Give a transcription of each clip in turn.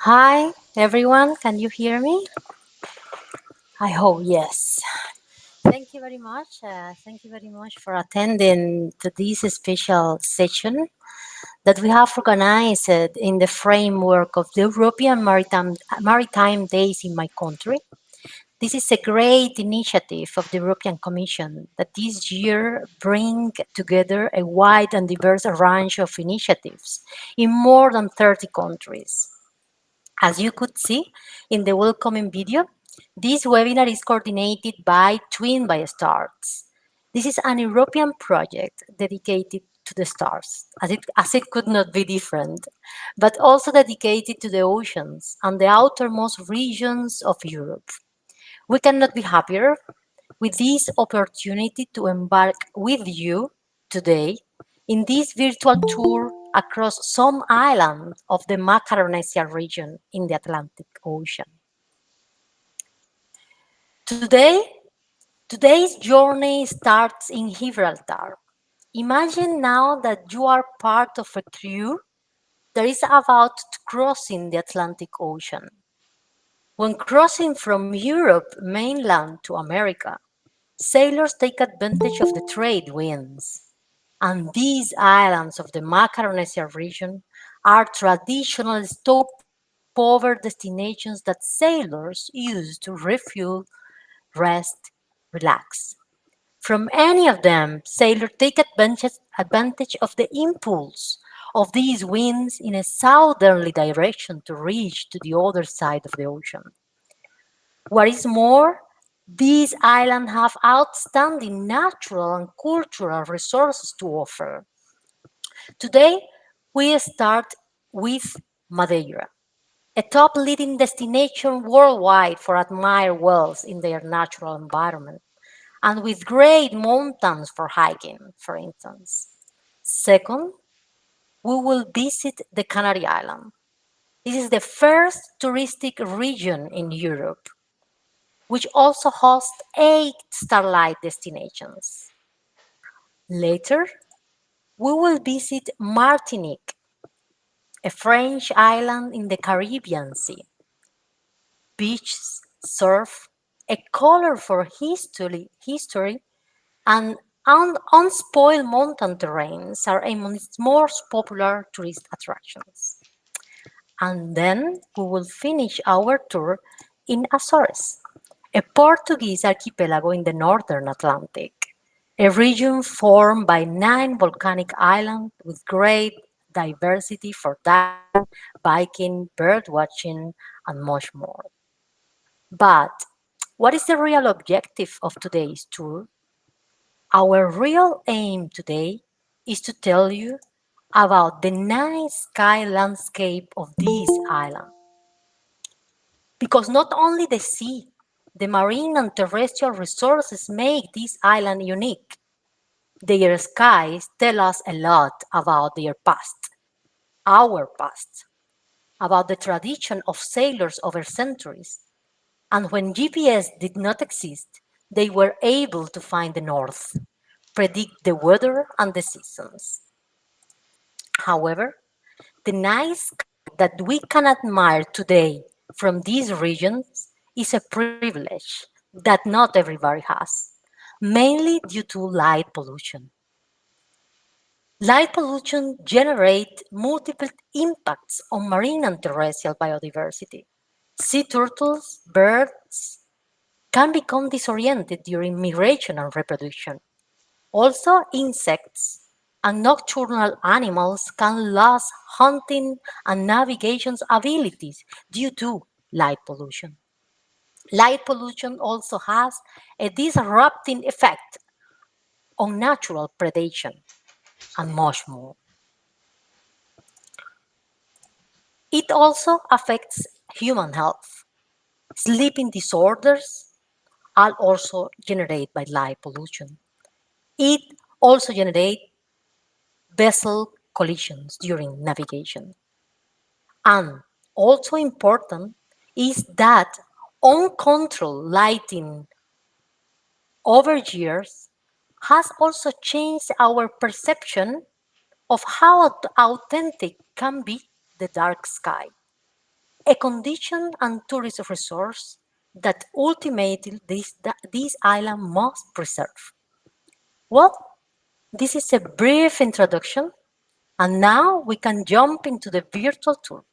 Hi, everyone. Can you hear me? I hope yes. Thank you very much. Thank you very much for attending to this special session that we have organized in the framework of the European Maritime Days in my country. This is a great initiative of the European Commission that this year bring together a wide and diverse range of initiatives in more than 30 countries. As you could see in the welcoming video, this webinar is coordinated by TWINNEDbySTARS. This is an European project dedicated to the stars, as it could not be different, but also dedicated to the oceans and the outermost regions of Europe. We cannot be happier with this opportunity to embark with you today in this virtual tour across some islands of the Macaronesia region in the Atlantic Ocean. Today's journey starts in Gibraltar. Imagine now that you are part of a crew that is about to crossing the Atlantic Ocean. When crossing from Europe mainland to America, sailors take advantage of the trade winds. And these islands of the Macaronesia region are traditional stopover destinations that sailors use to refuel, rest, relax. From any of them, sailors take advantage of the impulse of these winds in a southerly direction to reach to the other side of the ocean. What is more, these islands have outstanding natural and cultural resources to offer. Today, we start with Madeira, a top leading destination worldwide for admired whales in their natural environment, and with great mountains for hiking, for instance. Second, we will visit the Canary Island. This is the first touristic region in Europe, which also hosts 8 starlight destinations. Later, we will visit Martinique, a French island in the Caribbean Sea. Beaches, surf, a colorful history and unspoiled mountain terrains are among its most popular tourist attractions. And then we will finish our tour in Azores, a Portuguese archipelago in the northern Atlantic, a region formed by 9 volcanic islands with great diversity for diving, biking, bird watching, and much more. But what is the real objective of today's tour? Our real aim today is to tell you about the night sky landscape of this island. Because not only the sea, the marine and terrestrial resources make this island unique. Their skies tell us a lot about their past, our past, about the tradition of sailors over centuries, And when GPS did not exist, they were able to find the north, predict the weather and the seasons. However, the night sky that we can admire today from these regions is a privilege that not everybody has, mainly due to light pollution. Light pollution generates multiple impacts on marine and terrestrial biodiversity. Sea turtles, birds can become disoriented during migration and reproduction. Also, insects and nocturnal animals can lose hunting and navigation abilities due to light pollution. Light pollution also has a disrupting effect on natural predation and much more. It also affects human health. Sleeping disorders are also generated by light pollution. It also generates vessel collisions during navigation. And also important is that uncontrolled lighting over years has also changed our perception of how authentic can be the dark sky, a condition and tourist resource that ultimately this island must preserve. Well, this is a brief introduction, and now we can jump into the virtual tour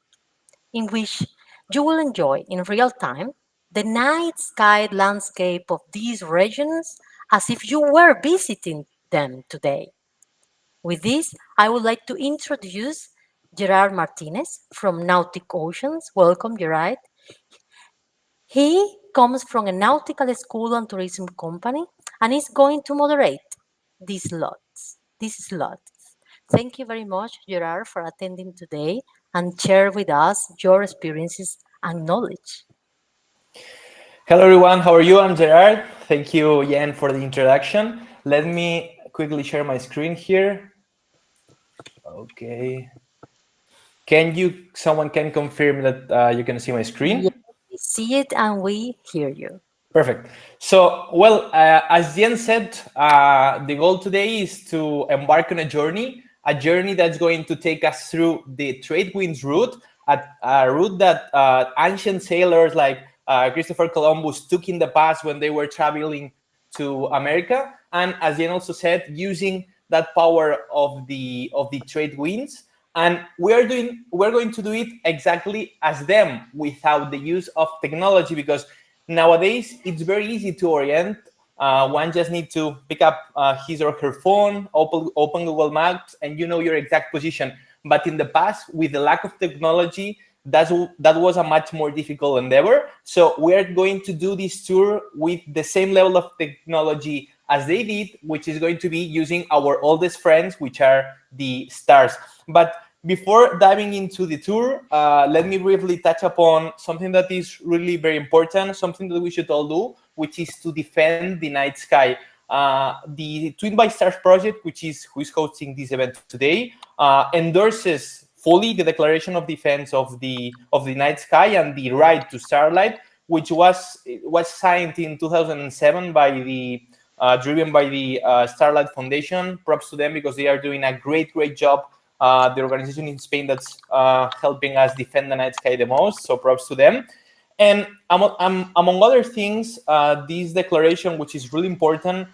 in which you will enjoy in real time the night sky landscape of these regions as if you were visiting them today. With this, I would like to introduce Gerard Martinez from Nautic Oceans. Welcome, Gerard. He comes from a nautical school and tourism company and is going to moderate these slots. Thank you very much, Gerard, for attending today and share with us your experiences and knowledge. Hello everyone, how are you? I'm Gerard. Thank you, Jan, for the introduction. Let me quickly share my screen here. Okay. Someone can confirm that you can see my screen? Yes, we see it and we hear you. Perfect. So, well, as Jen said, the goal today is to embark on a journey that's going to take us through the trade winds route, a route that ancient sailors like Christopher Columbus took in the past when they were traveling to America, and as Jen also said, using that power of the trade winds. And we're going to do it exactly as them without the use of technology, because nowadays it's very easy to orient. One just needs to pick up his or her phone, open Google Maps, and you know your exact position. But in the past, with the lack of technology, that was a much more difficult endeavor. So we're going to do this tour with the same level of technology as they did, which is going to be using our oldest friends, which are the stars. But before diving into the tour, let me briefly touch upon something that is really very important, something that we should all do, which is to defend the night sky. The Twin by Stars project, who is hosting this event today, endorses fully the Declaration of Defense of the night sky and the right to starlight, which was signed in 2007 by the driven by the Starlight Foundation. Props to them, because they are doing a great job. The organization in Spain that's helping us defend the night sky the most. So props to them. And among other things, this declaration, which is really important,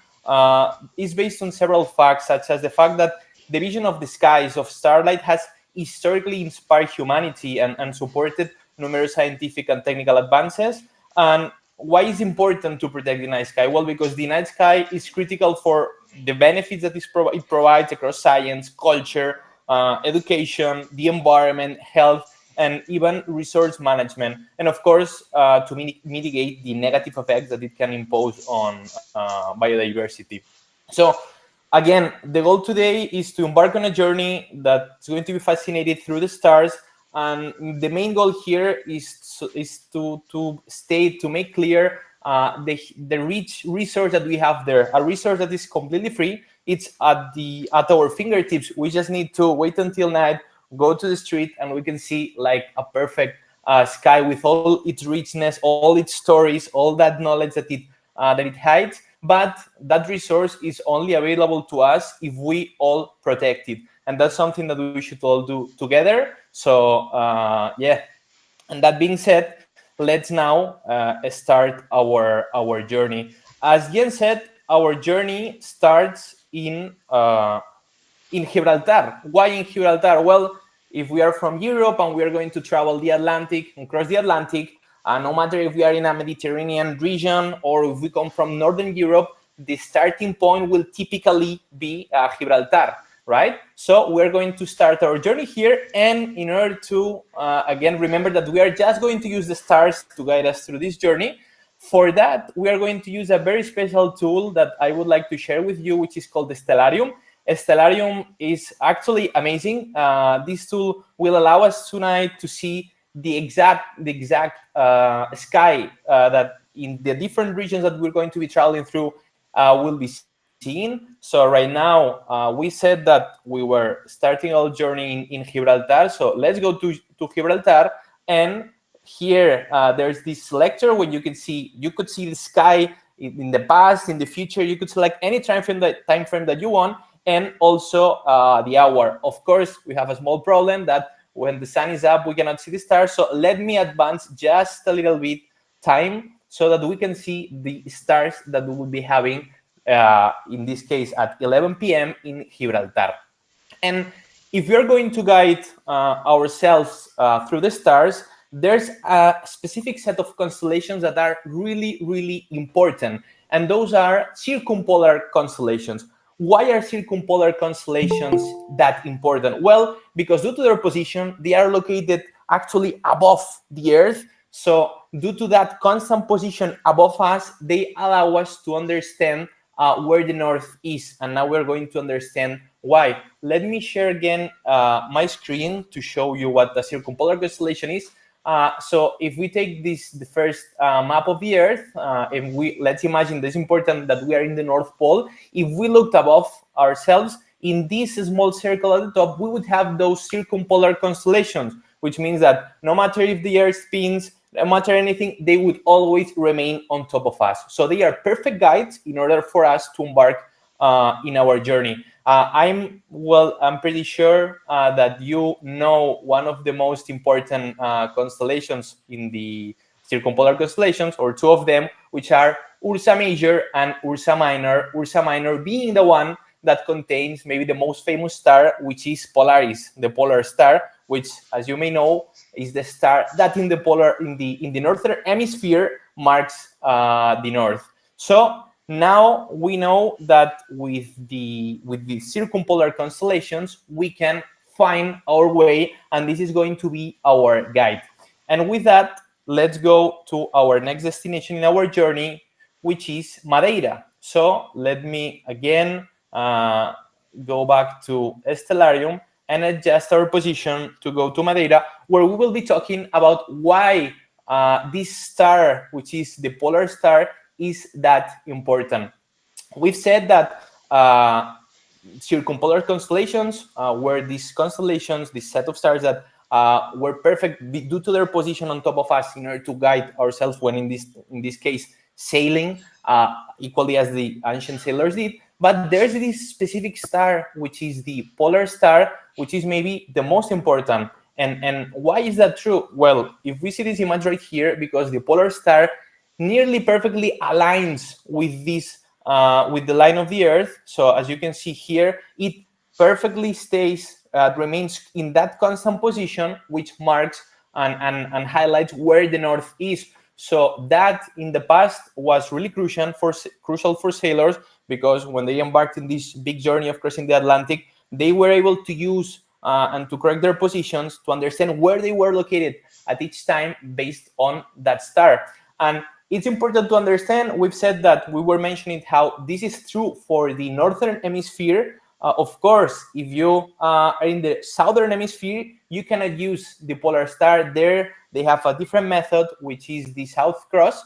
is based on several facts, such as the fact that the vision of the skies of starlight has historically inspired humanity and supported numerous scientific and technical advances. And why is it important to protect the night sky? Well, because the night sky is critical for the benefits that it provides across science, culture, education, the environment, health, and even resource management. And of course, to mitigate the negative effects that it can impose on biodiversity. So again, the goal today is to embark on a journey that's going to be fascinated through the stars. And the main goal here is to make clear the rich resource that we have there, a resource that is completely free. It's at our fingertips. We just need to wait until night, go to the street, and we can see like a perfect sky with all its richness, all its stories, all that knowledge that it hides. But that resource is only available to us if we all protect it, and that's something that we should all do together. So yeah, and that being said, let's now start our journey. As Jen said, our journey starts in Gibraltar. Why in Gibraltar? Well, if we are from Europe and we are going to travel the Atlantic and cross the Atlantic, no matter if we are in a Mediterranean region or if we come from Northern Europe, the starting point will typically be Gibraltar, right? So we're going to start our journey here. And in order to, again, remember that we are just going to use the stars to guide us through this journey. For that, we are going to use a very special tool that I would like to share with you, which is called the Stellarium. Stellarium is actually amazing. This tool will allow us tonight to see the exact sky that in the different regions that we're going to be traveling through will be seen. So right now, we said that we were starting our journey in Gibraltar. So let's go to Gibraltar, and here there's this selector where you could see the sky in the past, in the future. You could select any time frame that you want, and also the hour. Of course, we have a small problem that when the sun is up, we cannot see the stars. So let me advance just a little bit time so that we can see the stars that we will be having, in this case, at 11 p.m. in Gibraltar. And if we're going to guide ourselves through the stars, there's a specific set of constellations that are really, really important. And those are circumpolar constellations. Why are circumpolar constellations that important? Well, because due to their position, they are located actually above the Earth. So due to that constant position above us, they allow us to understand where the North is. And now we're going to understand why. Let me share again my screen to show you what the circumpolar constellation is. So if we take the first map of the Earth, and let's imagine this important that we are in the North Pole. If we looked above ourselves, in this small circle at the top, we would have those circumpolar constellations, which means that no matter if the Earth spins, no matter anything, they would always remain on top of us. So they are perfect guides in order for us to embark in our journey. I'm pretty sure that you know one of the most important constellations in the circumpolar constellations, or two of them, which are Ursa Major and Ursa Minor. Ursa Minor being the one that contains maybe the most famous star, which is Polaris, the polar star, which, as you may know, is the star that in the northern hemisphere marks the north. So now we know that with the circumpolar constellations, we can find our way, and this is going to be our guide. And with that, let's go to our next destination in our journey, which is Madeira. So let me again go back to Stellarium and adjust our position to go to Madeira, where we will be talking about why this star, which is the polar star, is that important. We've said that circumpolar constellations were these constellations, this set of stars that were perfect due to their position on top of us in order to guide ourselves when in this case sailing, equally as the ancient sailors did. But there's this specific star, which is the polar star, which is maybe the most important. And why is that true? Well, if we see this image right here, because the polar star nearly perfectly aligns with this with the line of the Earth. So as you can see here, it perfectly remains in that constant position, which marks and highlights where the North is. So that in the past was really crucial for sailors, because when they embarked in this big journey of crossing the Atlantic, they were able to use and to correct their positions to understand where they were located at each time based on that star. And it's important to understand, we've said that we were mentioning how this is true for the northern hemisphere. Of course, if you are in the southern hemisphere, you cannot use the polar star there. They have a different method, which is the South Cross,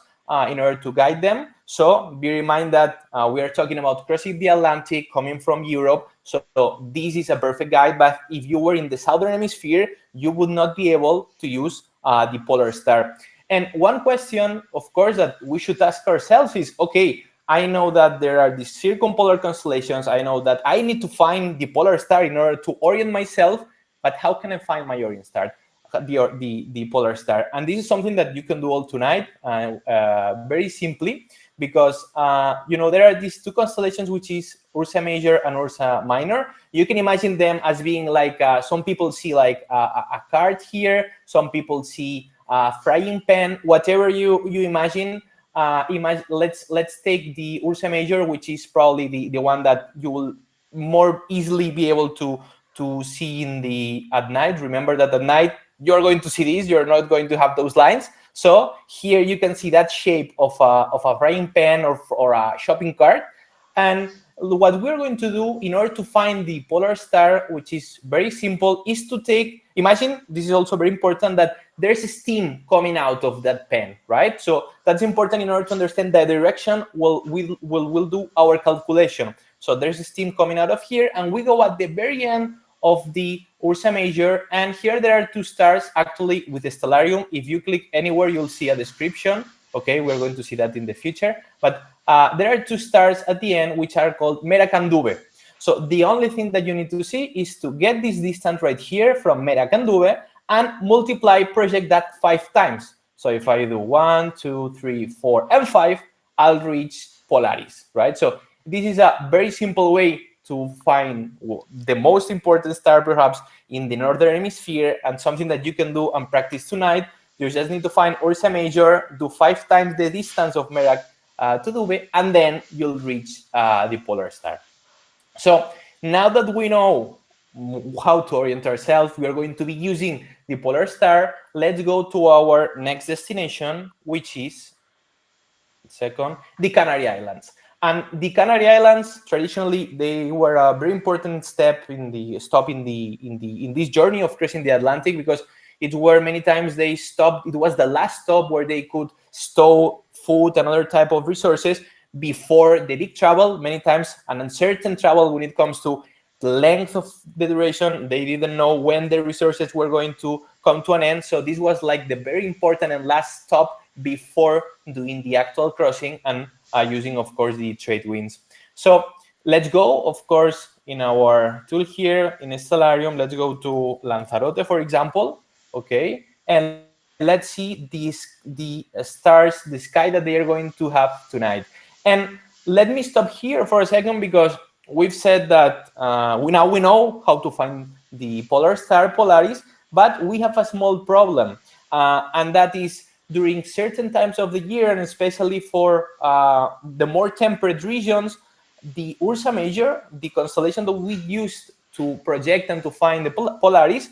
in order to guide them. So bear in mind that we are talking about crossing the Atlantic, coming from Europe. So this is a perfect guide. But if you were in the southern hemisphere, you would not be able to use the polar star. And one question, of course, that we should ask ourselves is, okay, I know that there are these circumpolar constellations. I know that I need to find the polar star in order to orient myself, but how can I find my orient star, the polar star? And this is something that you can do all tonight, very simply, because there are these two constellations, which is Ursa Major and Ursa Minor. You can imagine them as being like, some people see like a card here, some people see a frying pan, whatever you imagine. Let's take the Ursa Major, which is probably the one that you will more easily be able to see at night. Remember that at night you're going to see this, you're not going to have those lines. So here you can see that shape of a frying pan or a shopping cart. And what we're going to do in order to find the polar star, which is very simple, is to imagine, this is also very important, that there's steam coming out of that pan, right? So that's important in order to understand the direction. We'll do our calculation. So there's steam coming out of here, and we go at the very end of the Ursa Major, and here there are two stars actually with the stellarium. If you click anywhere, you'll see a description. Okay, we're going to see that in the future, but there are two stars at the end which are called Merakandube. So the only thing that you need to see is to get this distance right here from Merakandube and project that 5 times. So if I do 1, 2, 3, 4, and 5, I'll reach Polaris, right? So this is a very simple way to find the most important star perhaps in the northern hemisphere, and something that you can do and practice tonight. You just need to find Ursa Major, do 5 times the distance of Merak to Dube, and then you'll reach the polar star. So now that we know how to orient ourselves, we are going to be using the polar star. Let's go to our next destination, which is the Canary Islands. And the Canary Islands, traditionally, they were a very important step in this journey of crossing the Atlantic, because it were many times they stopped. It was the last stop where they could stow food and other type of resources before the big travel. Many times an uncertain travel when it comes to the length of the duration. They didn't know when the resources were going to come to an end. So this was like the very important and last stop before doing the actual crossing and using, of course, the trade winds. So let's go, of course, in our tool here in Stellarium, let's go to Lanzarote, for example, okay? And let's see the stars, the sky that they are going to have tonight. And let me stop here for a second, because we've said that we know how to find the polar star Polaris, but we have a small problem, and that is during certain times of the year, and especially for the more temperate regions, the Ursa Major, the constellation that we used to project and to find the Polaris,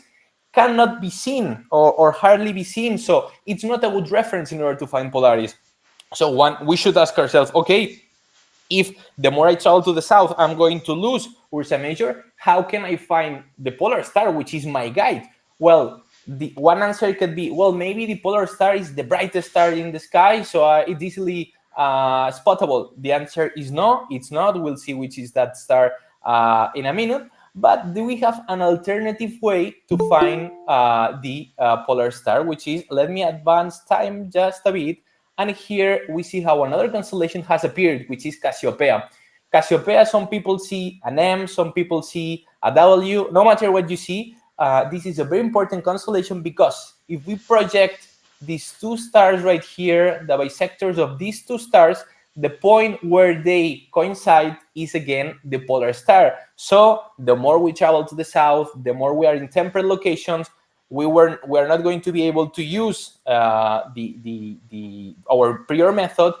cannot be seen or hardly be seen. So it's not a good reference in order to find Polaris. So we should ask ourselves, okay, if the more I travel to the south, I'm going to lose Ursa Major, how can I find the polar star, which is my guide? Well, the one answer could be, well, maybe the polar star is the brightest star in the sky, so it's easily spottable. The answer is no, it's not. We'll see which is that star in a minute. But do we have an alternative way to find the polar star, which is, let me advance time just a bit. And here we see how another constellation has appeared, which is Cassiopeia. Cassiopeia, some people see an M, some people see a W. No matter what you see, this is a very important constellation, because if we project these two stars right here, the bisectors of these two stars, the point where they coincide is again the polar star. So the more we travel to the south, the more we are in temperate locations, we are not going to be able to use our prior method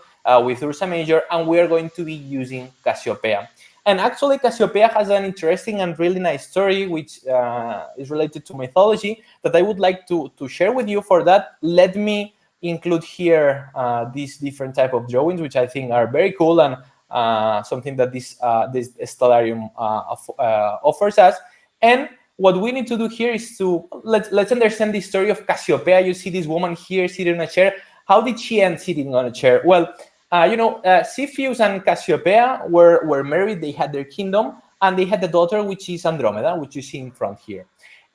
with Ursa Major, and we are going to be using Cassiopeia. And actually, Cassiopeia has an interesting and really nice story, which is related to mythology, that I would like to share with you. For that, let me include here these different type of drawings, which I think are very cool, and something that this Stellarium offers us. And what we need to do here is to let's understand the story of Cassiopeia. You see this woman here sitting in a chair. How did she end sitting on a chair? Well, Cepheus and Cassiopeia were married. They had their kingdom, and they had a daughter, which is Andromeda, which you see in front here.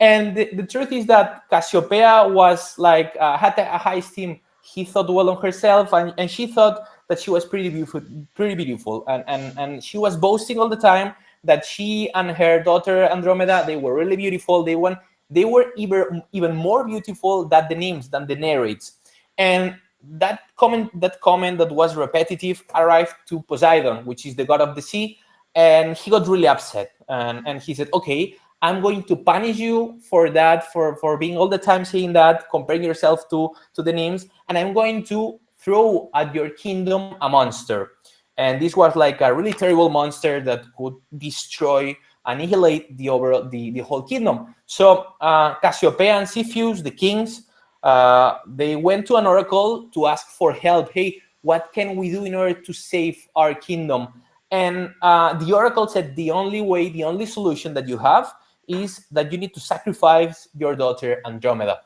And the truth is that Cassiopeia was like had a high esteem. He thought well on herself, and she thought that she was pretty beautiful, and she was boasting all the time that she and her daughter Andromeda, they were really beautiful. They were even more beautiful than the nymphs, than the Nereids. And that comment that was repetitive arrived to Poseidon, which is the god of the sea, and he got really upset, and he said, okay, I'm going to punish you for that, for being all the time saying that, comparing yourself to the nymphs, and I'm going to throw at your kingdom a monster. And this was like a really terrible monster that could destroy, annihilate the whole kingdom. So Cassiopeia and Cepheus, the kings, they went to an oracle to ask for help. Hey, what can we do in order to save our kingdom? And the oracle said the only way, the only solution that you have is that you need to sacrifice your daughter Andromeda.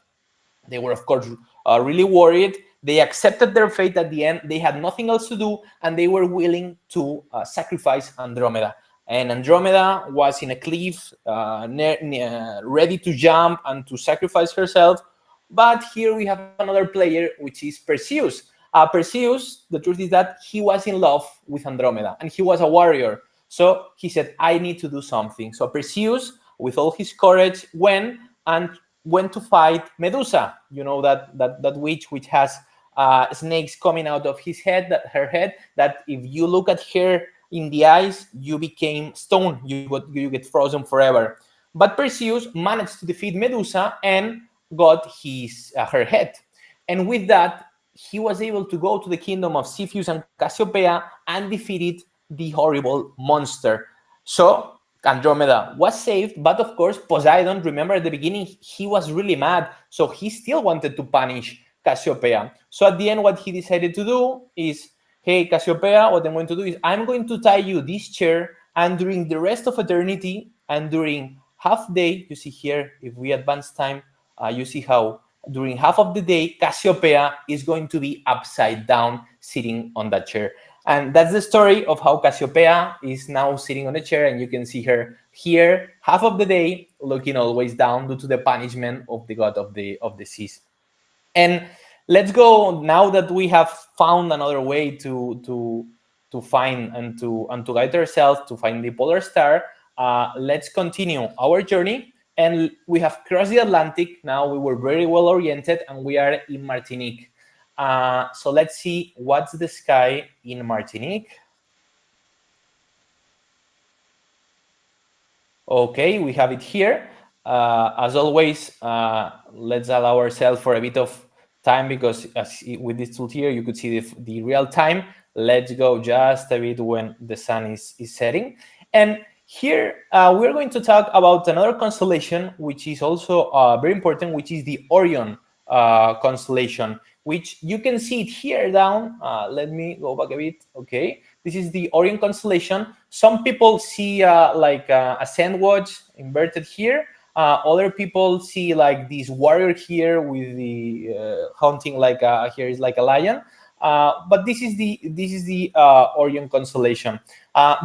They were, of course, really worried. They accepted their fate at the end. They had nothing else to do, and they were willing to sacrifice Andromeda. And Andromeda was in a cliff, ready to jump and to sacrifice herself. But here we have another player, which is Perseus. Perseus, the truth is that he was in love with Andromeda, and he was a warrior. So he said, I need to do something. So Perseus, with all his courage, went to fight Medusa. You know, that witch which has snakes coming out of her head. That if you look at her in the eyes, you became stone. You get frozen forever. But Perseus managed to defeat Medusa and got her head. And with that, he was able to go to the kingdom of Cepheus and Cassiopeia and defeated the horrible monster. So Andromeda was saved, but of course, Poseidon, remember at the beginning, he was really mad. So he still wanted to punish Cassiopeia. So at the end, what he decided to do is, hey, Cassiopeia, what I'm going to do is I'm going to tie you this chair, and during the rest of eternity and during half day, you see here, if we advance time, you see how during half of the day, Cassiopeia is going to be upside down sitting on that chair. And that's the story of how Cassiopeia is now sitting on a chair, and you can see her here half of the day looking always down due to the punishment of the god of the seas. And let's go, now that we have found another way to find and to guide ourselves to find the polar star. Let's continue our journey, and we have crossed the Atlantic. Now we were very well oriented, and we are in Martinique. So let's see what's the sky in Martinique. Okay, we have it here. As always, let's allow ourselves for a bit of time, because with this tool here, you could see the real time. Let's go just a bit when the sun is setting. And here, we're going to talk about another constellation, which is also very important, which is the Orion constellation, which you can see it here down. Let me go back a bit. Okay, this is the Orion constellation. Some people see like a sandwich inverted here. Other people see like this warrior here with the hunting, like here is like a lion. But this is the Orion constellation.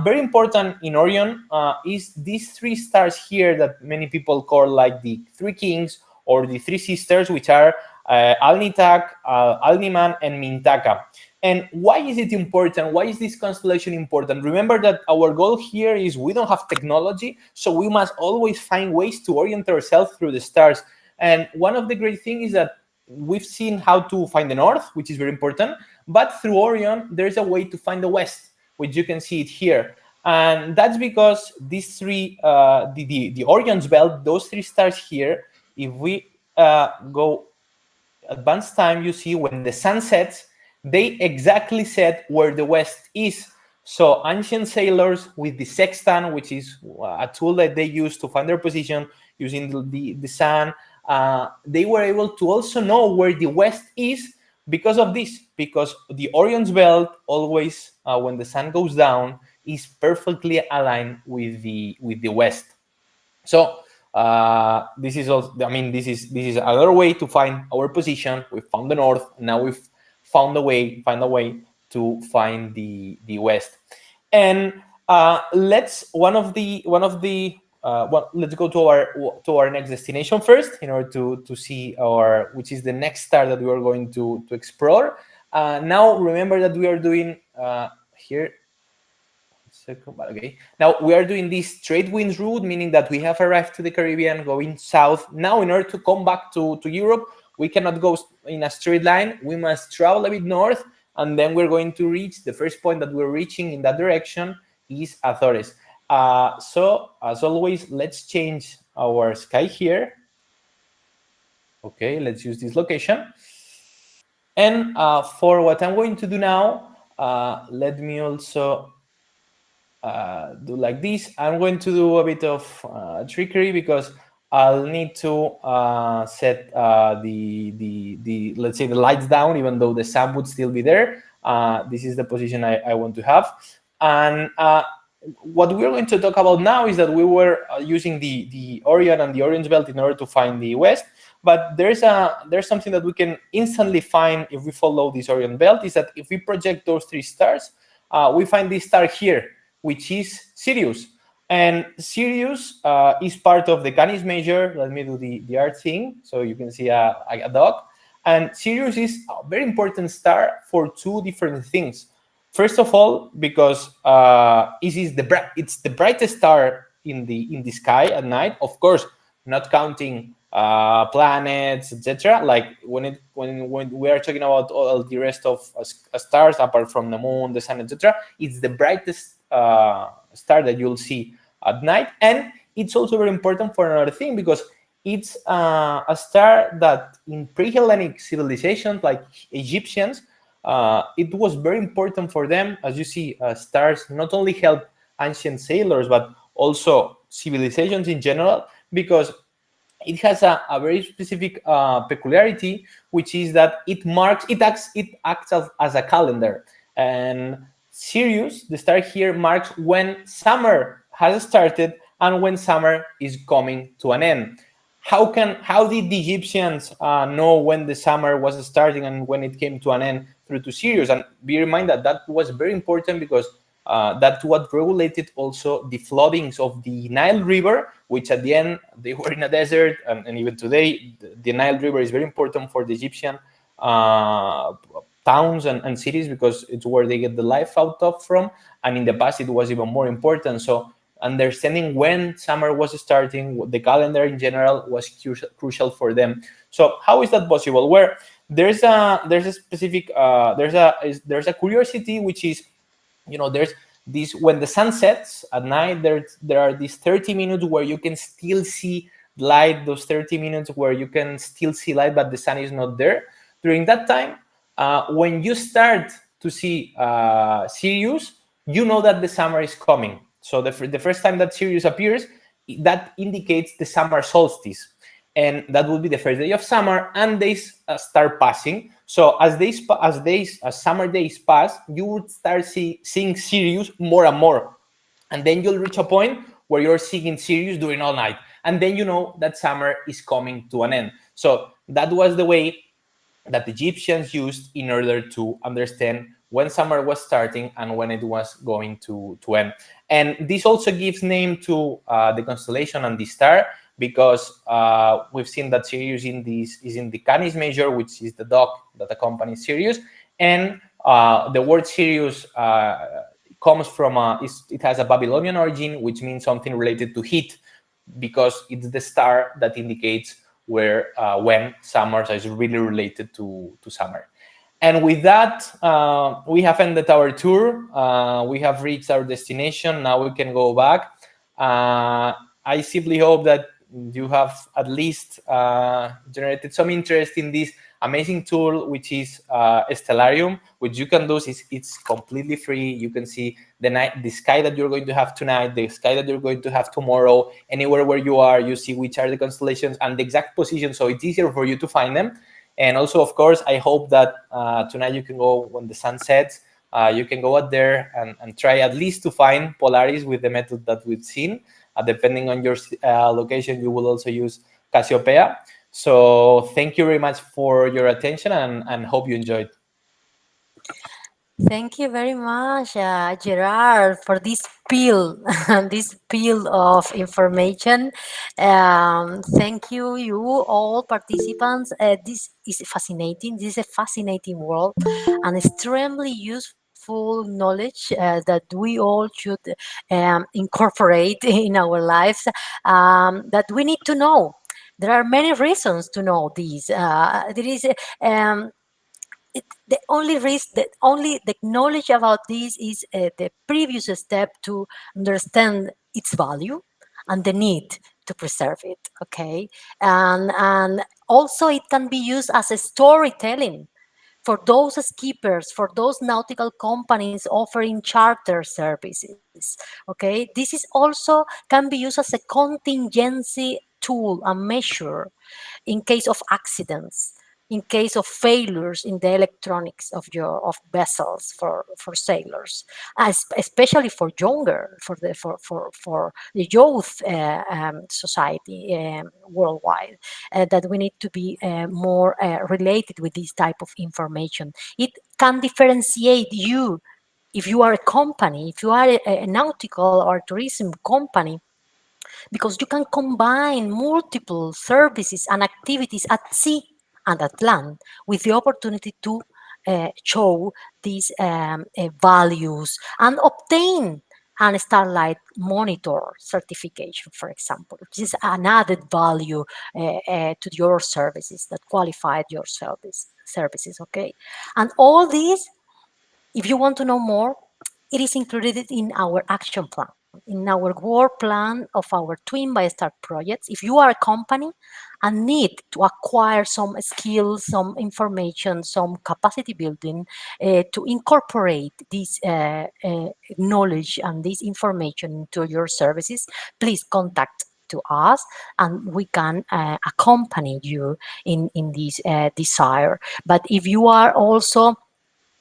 Very important in Orion is these three stars here that many people call like the three kings or the three sisters, which are Alnitak, Alniman, and Mintaka. And why is it important? Why is this constellation important? Remember that our goal here is we don't have technology, so we must always find ways to orient ourselves through the stars. And one of the great things is that we've seen how to find the north, which is very important, but through Orion, there's a way to find the west, which you can see it here. And that's because these three, the Orion's belt, those three stars here, if we go advanced time, you see when the sun sets, they exactly set where the west is. So ancient sailors with the sextant, which is a tool that they use to find their position using the sun, they were able to also know where the west is because of this, because the Orion's belt always, when the sun goes down, is perfectly aligned with the west. So this is also, I mean, this is another way to find our position. We found the north. Now we've find a way to find the west. And let's one of the well, let's go to our next destination first in order to see our, which is the next star that we are going to explore. Now remember that we are doing here. Second, but okay. Now we are doing this trade winds route, meaning that we have arrived to the Caribbean, going south. Now, in order to come back to Europe, we cannot go in a straight line. We must travel a bit north, and then we're going to reach the first point that we're reaching in that direction is Azores. So, as always, let's change our sky here. Okay, let's use this location. And for what I'm going to do now, let me also do like this. I'm going to do a bit of trickery because I'll need to set the let's say the lights down, even though the sun would still be there. This is the position I want to have. And what we're going to talk about now is that we were using the Orion and the Orange Belt in order to find the west. But there's something that we can instantly find if we follow this Orion Belt, is that if we project those three stars, we find this star here, which is Sirius. And Sirius is part of the Canis Major. Let me do the art thing so you can see a dog. And Sirius is a very important star for two different things. First of all, because it's the brightest star in the sky at night. Of course, not counting planets, etc. Like when we are talking about all the rest of stars, apart from the moon, the sun, etc. It's the brightest star that you'll see at night, and it's also very important for another thing, because it's a star that in pre-Hellenic civilizations like Egyptians, it was very important for them. As you see, stars not only help ancient sailors but also civilizations in general, because it has a very specific peculiarity, which is that it acts as a calendar. And Sirius, the star here, marks when summer has started and when summer is coming to an end. How did the Egyptians know when the summer was starting and when it came to an end? Through to Sirius. And be reminded that was very important, because that's what regulated also the floodings of the Nile River, which at the end they were in a desert, and even today the Nile River is very important for the Egyptian towns and cities, because it's where they get the life out of from. And in the past it was even more important. So understanding when summer was starting, the calendar in general, was crucial for them. So how is that possible? Where there's a specific there's a curiosity, which is, there's this, when the sun sets at night, there are these 30 minutes where you can still see light, those 30 minutes where you can still see light but the sun is not there. During that time, when you start to see Sirius, you know that the summer is coming. So the first time that Sirius appears, that indicates the summer solstice, and that will be the first day of summer, and days start passing. So as summer days pass, you would start seeing Sirius more and more, and then you'll reach a point where you're seeing Sirius during all night, and then you know that summer is coming to an end. So that was the way that the Egyptians used in order to understand when summer was starting and when it was going to end. And this also gives name to the constellation and the star, because we've seen that Sirius is in the Canis Major, which is the dog that accompanies Sirius. And the word Sirius comes from, it has a Babylonian origin, which means something related to heat, because it's the star that indicates when summer is really related to summer. And with that, we have ended our tour. We have reached our destination. Now we can go back. I simply hope that you have at least generated some interest in this amazing tool, which is Stellarium, which you can do. It's completely free. You can see the sky that you're going to have tonight, the sky that you're going to have tomorrow. Anywhere where you are, you see which are the constellations and the exact position, so it's easier for you to find them. And also, of course, I hope that tonight you can go when the sun sets. You can go out there and try at least to find Polaris with the method that we've seen. Depending on your location, you will also use Cassiopeia. So thank you very much for your attention, and hope you enjoyed. Thank you very much, Gerard, for this peel, this peel of information. Thank you, you all participants. This is fascinating. This is a fascinating world and extremely useful knowledge that we all should incorporate in our lives. That we need to know. There are many reasons to know these. There is. Um, the only risk that only the knowledge about this is the previous step to understand its value and the need to preserve it, okay, and also it can be used as a storytelling for those skippers, for those nautical companies offering charter services. Okay, this is also can be used as a contingency tool and measure in case of accidents, in case of failures in the electronics of your of vessels for sailors, especially for younger for the youth society worldwide, that we need to be more related with this type of information. It can differentiate you if you are a company, if you are a nautical or tourism company, because you can combine multiple services and activities at sea and at land with the opportunity to show these values and obtain an Starlight Monitor certification, for example, which is an added value to your services that qualified your services. Okay, and all these, if you want to know more, it is included in our action plan, in our work plan of our Twin by Star projects. If you are a company and need to acquire some skills, some information, some capacity building to incorporate this knowledge and this information into your services, please contact to us and we can accompany you in this desire. But if you are also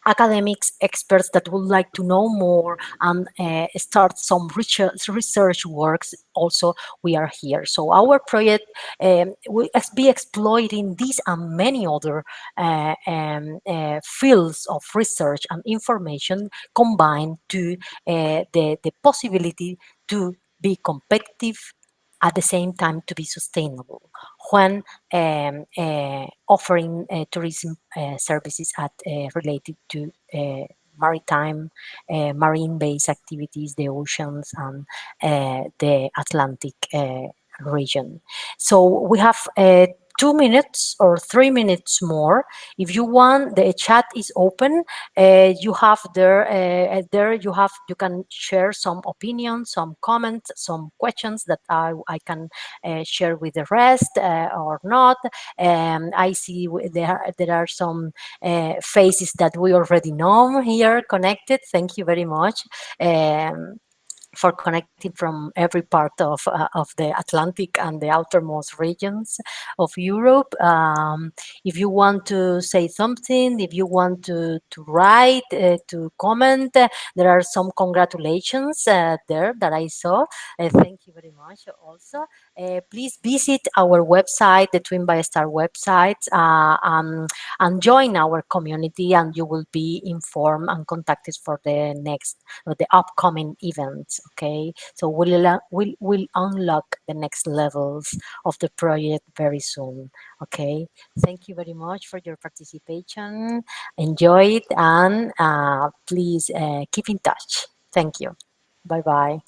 academics, experts that would like to know more and start some research works, also we are here. So our project will be exploiting these and many other fields of research and information combined to the possibility to be competitive at the same time to be sustainable when offering tourism services at related to maritime, marine-based activities, the oceans, and the Atlantic region. So we have 2 minutes or 3 minutes more. If you want, the chat is open. You have there you can share some opinions, some comments, some questions that I can share with the rest or not. I see there are some faces that we already know here connected. Thank you very much. For connecting from every part of the Atlantic and the outermost regions of Europe. If you want to say something, if you want to write, to comment, there are some congratulations there that I saw. Thank you very much also. Please visit our website, the Twin by Star website, and join our community, and you will be informed and contacted for the next the upcoming events. Okay, so we'll unlock the next levels of the project very soon. Okay, thank you very much for your participation. Enjoy it, and please keep in touch. Thank you. Bye bye.